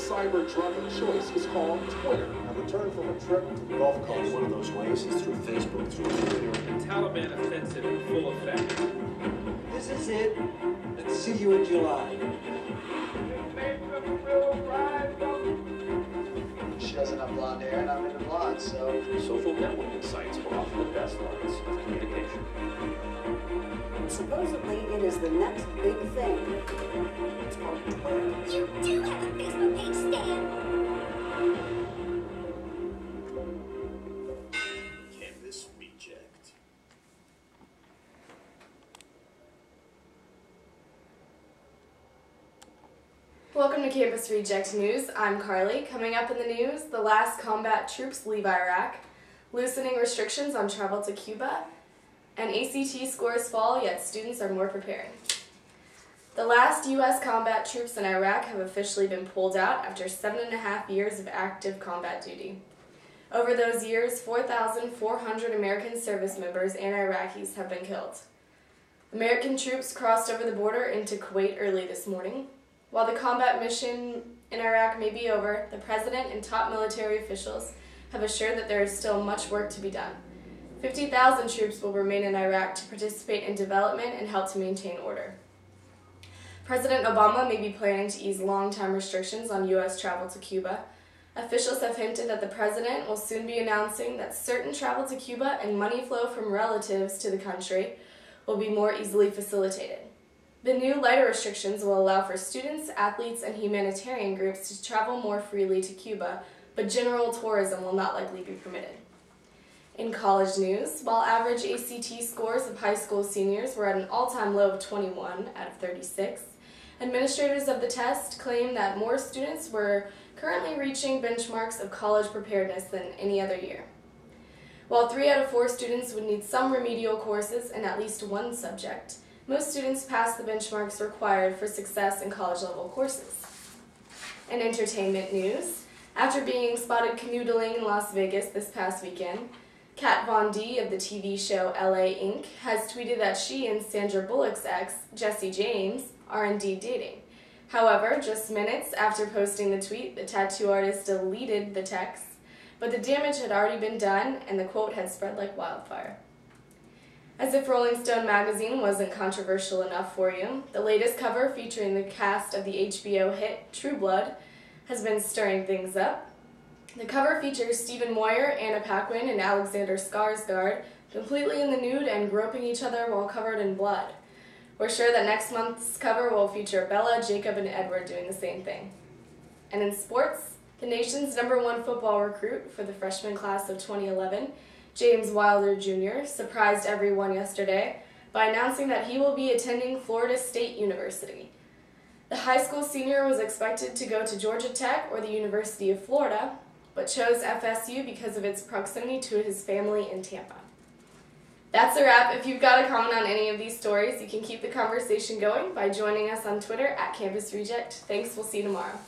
cyber drug of choice is called Twitter. I returned from a trip to the Gulf Coast. One of those ways is through Facebook, through Twitter. The Taliban offensive in full effect. This is it, and see you in July. She doesn't have blonde hair, and I'm into blonde, so... Social networking sites will offer the best lines of communication. Supposedly, it is the next big thing. It's called Twitter. You do have a Facebook page, Stan! Campus Reject. Welcome to Campus Reject News. I'm Carly. Coming up in the news, the last combat troops leave Iraq, loosening restrictions on travel to Cuba, and ACT scores fall, yet students are more preparing. The last U.S. combat troops in Iraq have officially been pulled out after 7.5 years of active combat duty. Over those years, 4,400 American service members and Iraqis have been killed. American troops crossed over the border into Kuwait early this morning. While the combat mission in Iraq may be over, the president and top military officials have assured that there is still much work to be done. 50,000 troops will remain in Iraq to participate in development and help to maintain order. President Obama may be planning to ease long-time restrictions on U.S. travel to Cuba. Officials have hinted that the president will soon be announcing that certain travel to Cuba and money flow from relatives to the country will be more easily facilitated. The new lighter restrictions will allow for students, athletes, and humanitarian groups to travel more freely to Cuba, but general tourism will not likely be permitted. In college news, while average ACT scores of high school seniors were at an all-time low of 21 out of 36, administrators of the test claim that more students were currently reaching benchmarks of college preparedness than any other year. While 3 out of 4 students would need some remedial courses in at least one subject, most students pass the benchmarks required for success in college-level courses. In entertainment news, after being spotted canoodling in Las Vegas this past weekend, Kat Von D of the TV show LA Inc. has tweeted that she and Sandra Bullock's ex, Jesse James, are indeed dating. However, just minutes after posting the tweet, the tattoo artist deleted the text, but the damage had already been done and the quote had spread like wildfire. As if Rolling Stone magazine wasn't controversial enough for you, the latest cover featuring the cast of the HBO hit True Blood has been stirring things up. The cover features Stephen Moyer, Anna Paquin, and Alexander Skarsgård completely in the nude and groping each other while covered in blood. We're sure that next month's cover will feature Bella, Jacob, and Edward doing the same thing. And in sports, the nation's #1 football recruit for the freshman class of 2011, James Wilder Jr., surprised everyone yesterday by announcing that he will be attending Florida State University. The high school senior was expected to go to Georgia Tech or the University of Florida, but chose FSU because of its proximity to his family in Tampa. That's a wrap. If you've got a comment on any of these stories, you can keep the conversation going by joining us on Twitter @Campus Reject. Thanks, we'll see you tomorrow.